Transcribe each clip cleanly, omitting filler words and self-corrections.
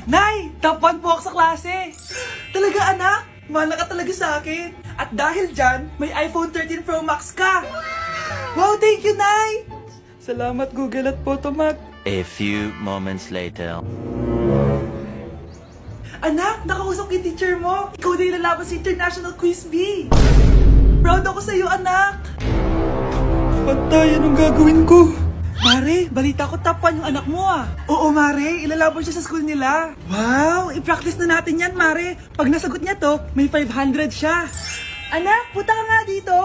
Nay! Top 1 po ako sa klase! Talaga anak? Mahal ka talaga sa akin. At dahil dyan, may iPhone 13 Pro Max ka! Wow, thank you, Nay! Salamat Google at Photomat. A few moments later. Anak, nakausap yung teacher mo. Ikaw na yung lalaban sa International Quiz Bee. Proud ako sa'yo, anak. Patay, anong gagawin ko? Mare, balita ko top 1 yung anak mo ah. Oo, Mare, ilalaban siya sa school nila. Wow, i-practice na natin yan, Mare. Pag nasagot niya to, may 500 siya. Anak, punta ka nga dito.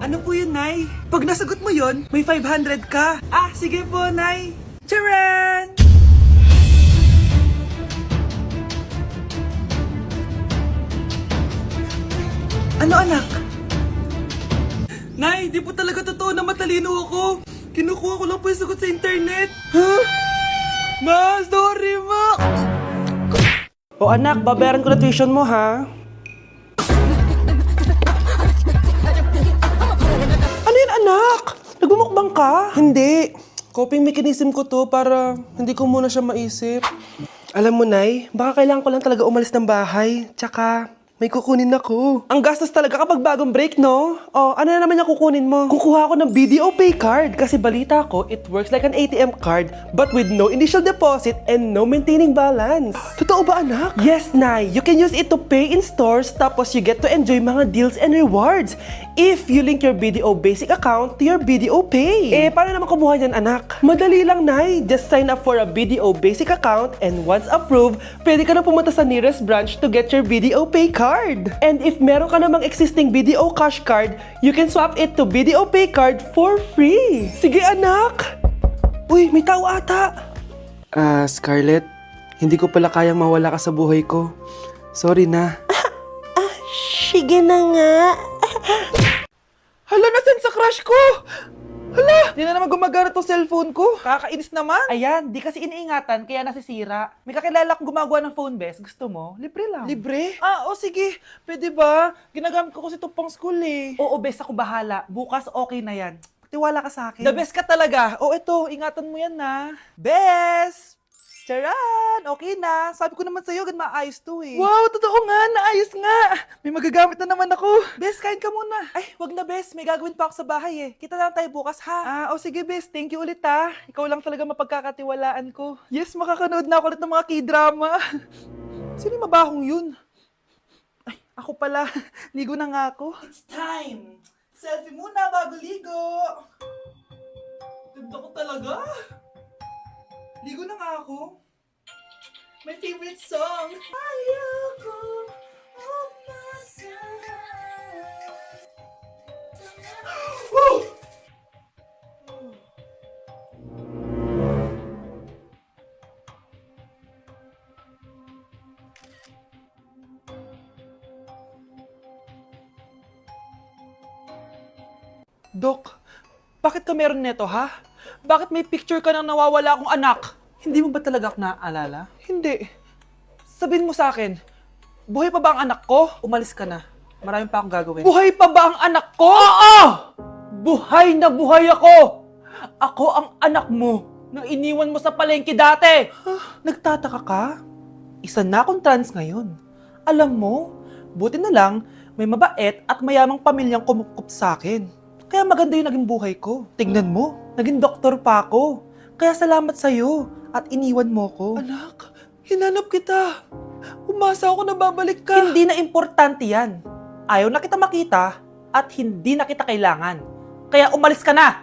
Ano po yun, Nay? Pag nasagot mo yun, may 500 ka. Ah, sige po, Nay. Charan! Ano, anak? Nay, di po talaga totoo na matalino ako. Kinukuha ko lang po yung sagot sa internet. Huh? Ma, sorry, ma! O anak, babayaran ko na tuition mo ha. Ano yan anak? Nagmumukbang ka? Hindi. Coping mechanism ko to para hindi ko muna siya maisip. Alam mo, Nay, baka kailangan ko lang talaga umalis ng bahay. Tsaka, may kukunin ako. Ang gastos talaga kapag bagong break, no? O, ano na naman yung kukunin mo? Kukuha ako ng BDO Pay card kasi balita ko, it works like an ATM card but with no initial deposit and no maintaining balance. Totoo ba, anak? Yes, Nay. You can use it to pay in stores tapos you get to enjoy mga deals and rewards if you link your BDO Basic account to your BDO Pay. Eh, paano naman kumuha yan, anak? Madali lang, Nay. Just sign up for a BDO Basic account and once approved, pwede ka na pumunta sa nearest branch to get your BDO Pay card. And if meron ka namang existing BDO Cash card, you can swap it to BDO Pay card for free. Sige, anak! Uy, may tao ata! Scarlett, hindi ko pala kayang mawala ka sa buhay ko. Sorry na. Sige na nga. Hala, nasan sa crush ko? Hala, di na naman gumagana tong cellphone ko. Kakainis naman. Ayan, di kasi iniingatan, kaya nasisira. May kakilala akong gumagawa ng phone best. Gusto mo? Libre lang. Libre? Ah, o sige. Pwede ba? Ginagamit ko kasi ito pang school eh. Oo, best ako bahala. Bukas okay na yan. Tiwala ka sa akin. The best ka talaga. O ito, ingatan mo yan na. Best! Charan! Okay na. Sabi ko naman sa'yo, maayos to eh. Wow, totoo nga. Naayos nga. May magagamit na naman ako. Bes, kain ka muna. Ay, wag na Bes. May gagawin pa ako sa bahay eh. Kita na lang tayo bukas ha. Ah, o sige Bes. Thank you ulit ha. Ikaw lang talaga mapagkakatiwalaan ko. Yes, makakanood na ako ulit ng mga K-drama. Sino yung mabahong yun? Ay, ako pala. Ligo na nga ako. It's time. Selfie muna bago ligo. Ganda ko talaga. Ligo na nga ako. My favorite song. Ayoko Woo! Dok, bakit ka meron neto ha? Bakit may picture ka ng nawawala akong anak? Hindi mo ba talaga ako naaalala? Hindi. Sabihin mo sa akin, buhay pa ba ang anak ko? Umalis ka na. Marami pa akong gagawin. Buhay pa ba ang anak ko? Oo! Buhay na buhay ako! Ako ang anak mo na iniwan mo sa palengke dati! Nagtataka ka? Isa na akong trans ngayon. Alam mo, buti na lang may mabait at mayamang pamilyang kumukup sa akin. Kaya maganda yung naging buhay ko. Tingnan mo, naging doktor pa ako. Kaya salamat sa'yo at iniwan mo ko. Anak, hinanap kita. Umasa ako na babalik ka. Hindi na importante yan. Ayaw na kita makita at hindi na kita kailangan. Kaya umalis ka na!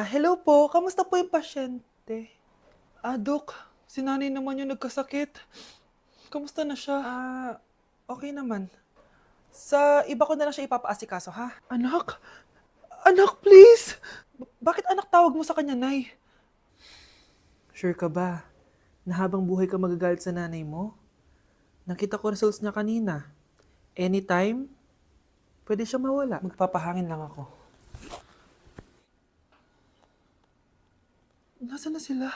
Hello po. Kamusta po yung pasyente? Dok, si nanay naman yung nagkasakit. Kamusta na siya? Okay naman. Sa iba ko na lang siya ipapaasikaso, ha? Anak? Anak, please! Bakit anak tawag mo sa kanya, Nay? Sure ka ba na habang buhay ka magagalit sa nanay mo? Nakita ko results niya kanina. Anytime, pwede siya mawala. Magpapahangin lang ako. Nasaan na sila?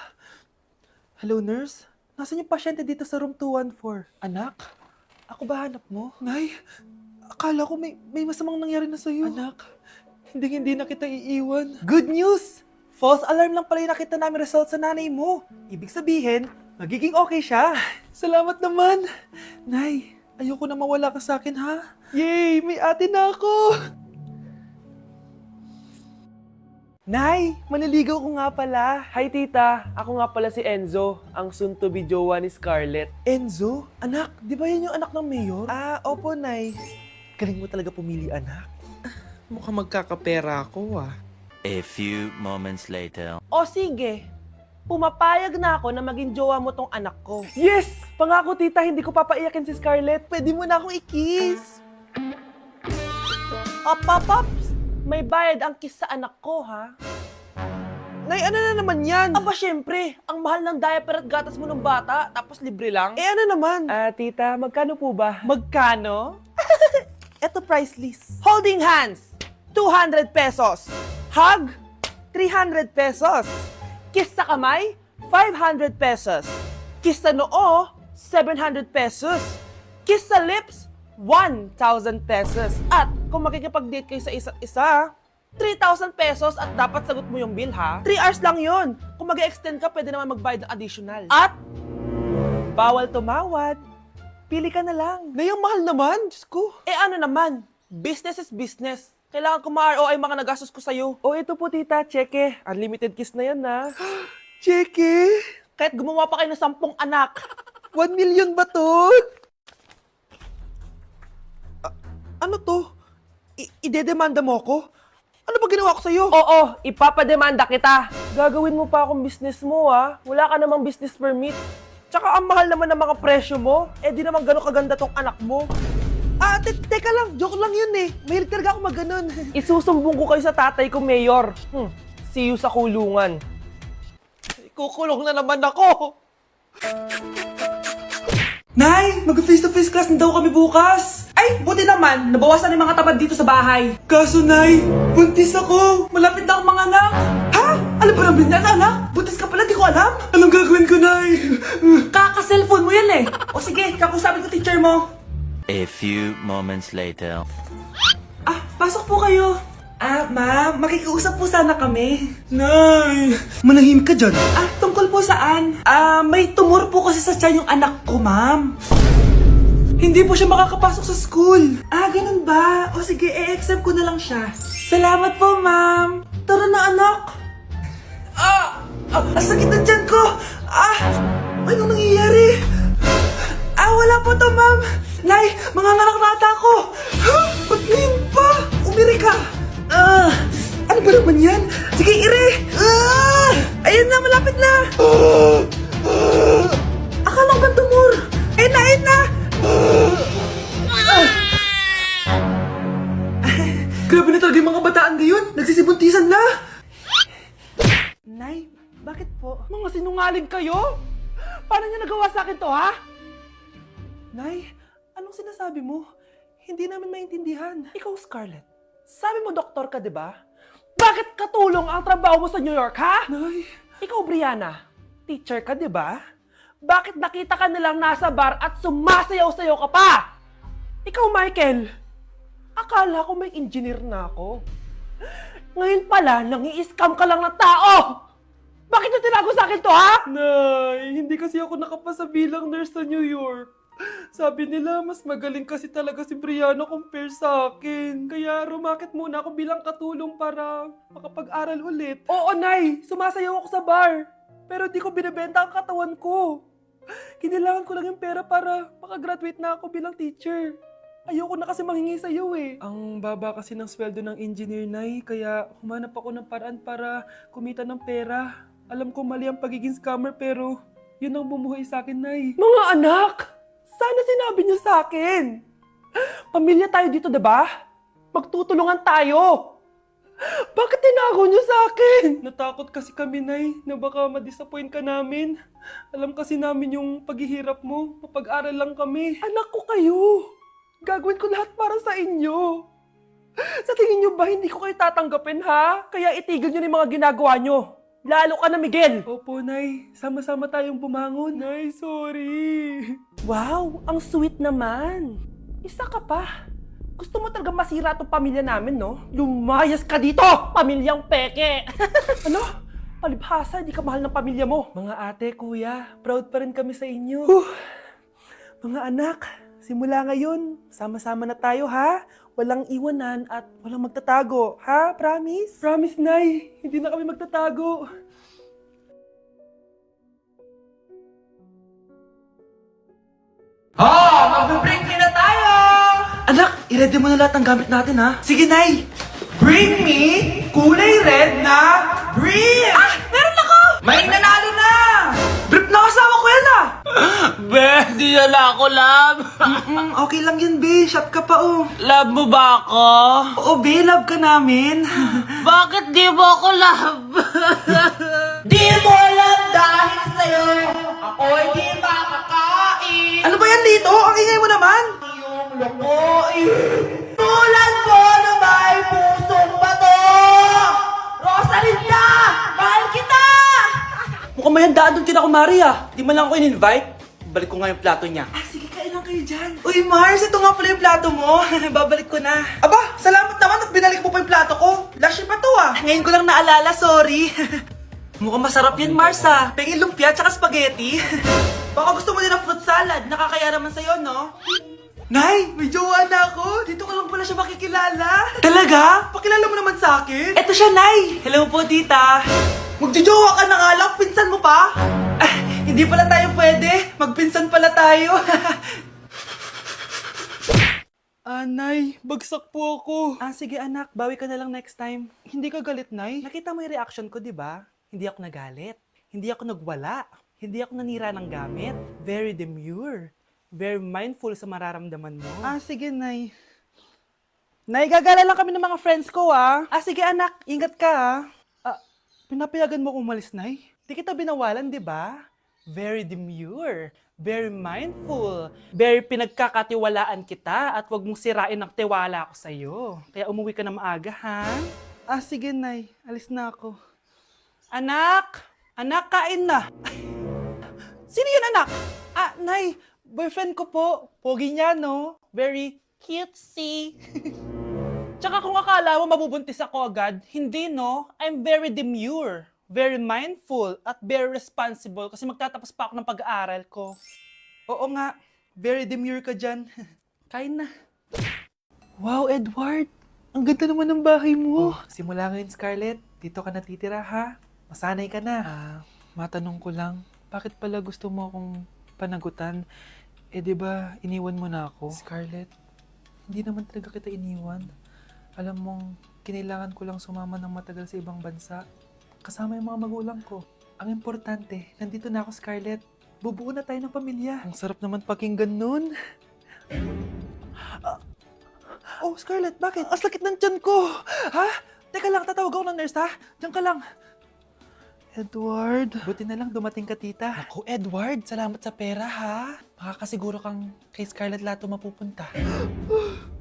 Hello, nurse? Nasaan yung pasyente dito sa room 214? Anak? Ako ba hanap mo? Nay, akala ko may masamang nangyari na sa'yo. Anak, hindi na kita iiwan. Good news! False alarm lang pala yung nakita namin result sa nanay mo. Ibig sabihin, Magiging okay siya. Salamat naman. Nay, ayoko na mawala ka sa akin, ha? Yay! May ate na ako! Nay, maniligaw ko nga pala. Hi tita, ako nga pala si Enzo, ang soon-to-be jowa ni Scarlett. Enzo? Anak, di ba yan yung anak ng mayor? Ah, opo, Nay. Galing mo talaga pumili, anak. Mukhang magkakapera ako ah. A few moments later. O sige, pumapayag na ako na maging jowa mo tong anak ko. Yes! Pangako tita, hindi ko papaiyakin si Scarlett. Pwede mo na akong i-kiss. Paps! May bayad ang kiss sa anak ko, ha? Nay, ano na naman yan? Aba, syempre, ang mahal ng diaper at gatas mo ng bata, tapos libre lang. Eh, ano naman? Tita, magkano po ba? Magkano? Eto price list. Holding hands, 200 pesos. Hug, 300 pesos. Kiss sa kamay, 500 pesos. Kiss sa noo, 700 pesos. Kiss sa lips, 1,000 pesos. At kung makikipag-date kayo sa isa't isa, 3,000 pesos at dapat sagot mo yung bill, ha? 3 hours lang yun. Kung mag-extend ka, pwede naman magbayad ng additional. At bawal tumawad. Pili ka na lang. Nay, ang mahal naman. Diyos ko. Eh ano naman, business is business. Kailangan ko ma-ROI mga nagastos ko sa'yo. O ito po tita, cheque. Unlimited kiss na yan na. Cheke, Kahit gumawa pa kayo ng 10 anak. 1 million ba to? Ano to? Idedemanda mo ako? Ano ba ginawa ko sa'yo? Oo, ipapademanda kita. Gagawin mo pa akong business mo, ha? Wala ka namang business permit. Tsaka ang mahal naman ng mga presyo mo. Eh di naman gano'ng kaganda tong anak mo. Teka lang. Joke lang yun eh. Mahilig talaga ako maganon. Isusumbong ko kayo sa tatay ko, Mayor. See you sa kulungan. Kukulong na naman ako. Nay, mag-face-to-face class na daw kami bukas. Ay, buti naman, nabawasan yung mga tamad dito sa bahay. Kaso, Nay, buntis ako. Malapit na akong mga anak. Ha? Alam ba naman yan, anak? Buntis ka pala, di ko alam. Anong gagawin ko, Nay? Kaka-cellphone mo yan eh. O sige, kakusapin ko teacher mo. A few moments later. Pasok po kayo. Ma'am, makikiusap po sana kami. Nay, manahim ka dyan. Tungkol po saan? May tumor po kasi sa tiyan yung anak ko, ma'am. Hindi po siya makakapasok sa school. Ganun ba? O sige, i-accept ko na lang siya. Salamat po, ma'am. Tara na, anak. Ang sakit na tiyan ko. Anong nangyayari? Wala po to, ma'am. Nay, mga nata ko. Ba't ngayon pa? Umiri ka. Ano ba naman yan? Sige, ire! Ayun na, malapit na! Akala ko ba tumor? Ayun na! Grabe na talaga yung mga bataan ngayon! Nagsisibuntisan na! Nay, bakit po? Mga sinungaling kayo? Paano niyo nagawa sa akin to, ha? Nay, anong sinasabi mo? Hindi namin maintindihan. Ikaw, Scarlett, sabi mo doktor ka, di ba? Bakit katulong ang trabaho mo sa New York, ha? Nay, Ikaw, Brianna, teacher ka, di ba? Bakit nakita ka nilang nasa bar at sumasayaw-sayaw ka pa? Ikaw, Michael, akala ko may engineer na ako. Ngayon pala, nangi-scam ka lang ng tao! Bakit nyo tinago sa akin to, ha? Nay, hindi kasi ako nakapasa bilang nurse sa New York. Sabi nila, mas magaling kasi talaga si Brianna compare sa akin. Kaya rumakit muna ako bilang katulong para makapag-aral ulit. Oo, Nay, sumasayaw ako sa bar. Pero di ko binibenta ang katawan ko. Kinilangan ko lang yung pera para makagraduate na ako bilang teacher. Ayoko na kasi manghingi sa'yo eh. Ang baba kasi ng sweldo ng engineer, Nay, kaya humanap ako ng paraan para kumita ng pera. Alam ko mali ang pagiging scammer pero yun ang bumuhay sa akin, Nay. Mga anak, sana sinabi niyo sa akin. Pamilya tayo dito, diba? Magtutulungan tayo. Bakit tinago niyo sa akin? Natakot kasi kami, Nay, na baka ma-disappoint ka namin. Alam kasi namin yung paghihirap mo. Mapag-aral lang kami. Anak ko kayo. Gagawin ko lahat para sa inyo. Sa tingin niyo ba hindi ko kayo tatanggapin, ha? Kaya itigil niyo na yung mga ginagawa niyo. Lalo ka na, Miguel. Opo, Nay. Sama-sama tayong bumangon. Nay, sorry. Wow, ang sweet naman. Isa ka pa. Gusto mo talaga masira itong pamilya namin, no? Lumayas ka dito, pamilyang peke. Ano? Palibhasa, di ka mahal ng pamilya mo. Mga ate, kuya, proud pa rin kami sa inyo. Mga anak, simula ngayon, sama-sama na tayo ha? Walang iwanan at walang magtatago, ha? Promise? Promise, Nay. Hindi na kami magtatago. Mag-break na tayo! Anak, i-ready mo na lahat ng gamit natin, ha? Sige, Nay! Bring me kulay red na brief! Ah! Meron ako! May nanalo na! Brief na kasama ko yan, ah! Be, di na ako love. Okay lang yan, be. Shop ka pa, oh. Love mo ba ako? Oo, be. Love ka namin. Bakit di mo ako love? Di mo alam dahil sa'yo ako hindi makakain. Ano ba yan dito? Ang ingay mo naman. Yung lokoin. Tulad ko na may pusong bato. Rosalinda! Mahal kita! Mukhang may handaan doon kina Kumari ah. Di man lang ako in-invite. Balik ko nga yung plato niya. Ah, sige, kain lang kayo dyan. Uy, Mars, ito nga pala yung plato mo. Babalik ko na. Aba, salamat naman at binalik mo pa yung plato ko. Last year pa to ah. Ngayon ko lang naalala, sorry. Mukhang masarap yan, Mars ah. Pengin lumpia tsaka spaghetti. Baka gusto mo din ng fruit salad. Nakakaya naman sa'yo, no? Nay, may jowa na ako. Dito ko lang pala siya makikilala. Talaga? Pakilala mo naman sa akin. Eto siya, Nay. Hello po, tita. Magjojowa ka na nga lang. Pinsan mo pa? Ah, hindi pala tayo pwede. Magpinsan pala tayo. Nay, bagsak po ako. Sige anak, bawi ka na lang next time. Hindi ka galit, Nay? Nakita mo yung reaction ko, di ba? Hindi ako nagalit. Hindi ako nagwala. Hindi ako nanira ng gamit. Very demure. Very mindful sa mararamdaman mo. Sige, Nay. Nay, gagala lang kami ng mga friends ko, Sige anak, ingat ka Pinapayagan mo akong umalis, Nay? Di kita binawalan, di ba? Very demure. Very mindful. Very pinagkakatiwalaan kita at wag mong sirain ang tiwala ko sa'yo. Kaya umuwi ka na maaga, ha? Sige, Nay. Alis na ako. Anak! Anak, kain na! Sino yun, anak? Nay, boyfriend ko po. Pogi niya, no? Very cutesy. Tsaka kung akala mo mabubuntis ako agad, hindi, no? I'm very demure, very mindful, at very responsible kasi magtatapos pa ako ng pag-aaral ko. Oo nga, very demure ka dyan. Kain na. Wow, Edward. Ang ganda naman ng bahay mo. Simula ngayon, Scarlett, dito ka natitira, ha? Masanay ka na. Matanong ko lang, bakit pala gusto mo akong panagutan? Di ba iniwan mo na ako? Scarlett, hindi naman talaga kita iniwan. Alam mong, kinailangan ko lang sumama ng matagal sa ibang bansa. Kasama yung mga magulang ko. Ang importante, nandito na ako, Scarlett. Bubuo na tayo ng pamilya. Ang sarap naman pakinggan nun. Scarlett, bakit? Ang sakit ng tiyan ko! Ha? Teka lang, tatawag ako ng nurse, ha? Diyan ka lang. Edward. Buti na lang dumating ka, tita. Ako, Edward, salamat sa pera, ha? Makakasiguro kang kay Scarlett Lato mapupunta.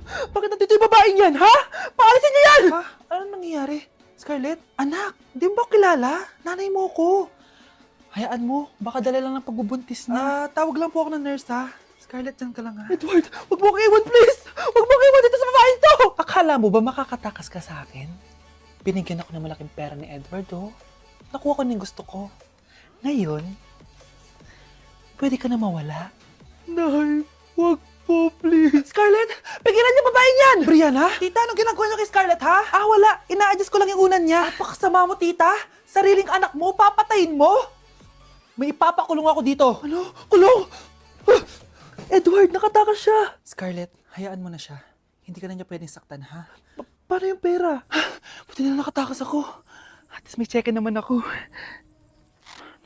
Bakit nandito yung babaeng yan, ha? Paalisin niyo yan! Ha? Ano nangyayari? Scarlett? Anak, di mo ba kilala? Nanay mo ko. Hayaan mo, baka dala lang ng pagbubuntis niya. Tawag lang po ako ng nurse, ha? Scarlett, diyan ka lang, ha? Edward, wag mo kang iwan, please! Wag mo kang iwan dito sa babaeng to! Akala mo ba makakatakas ka sa akin? Binigyan ako ng malaking pera ni Edward, oh. Nakuha ko na yung gusto ko. Ngayon, pwede ka na mawala. Nay, wag po, please. Scarlett, pigilan niyo babaeng yan! Brianna? Tita, anong ginagawa niyo kay Scarlett, ha? Wala. Ina-adjust ko lang yung unan niya. Napakasama mo, tita. Sariling anak mo, papatayin mo. May ipapakulong ako dito. Ano? Kulong! Edward, nakatakas siya. Scarlett, hayaan mo na siya. Hindi ka na niya pwedeng saktan, ha? Paano yung pera? Buti na nakatakas ako. At least may cheque naman ako.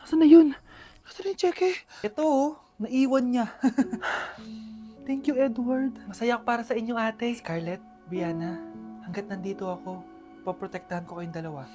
Nasaan na yun? Nasaan na yung cheque? Ito, oh, naiwan niya. Thank you, Edward. Masaya ako para sa inyo, ate. Scarlett, Brianna, hanggat nandito ako, poprotektahan ko kayong dalawa.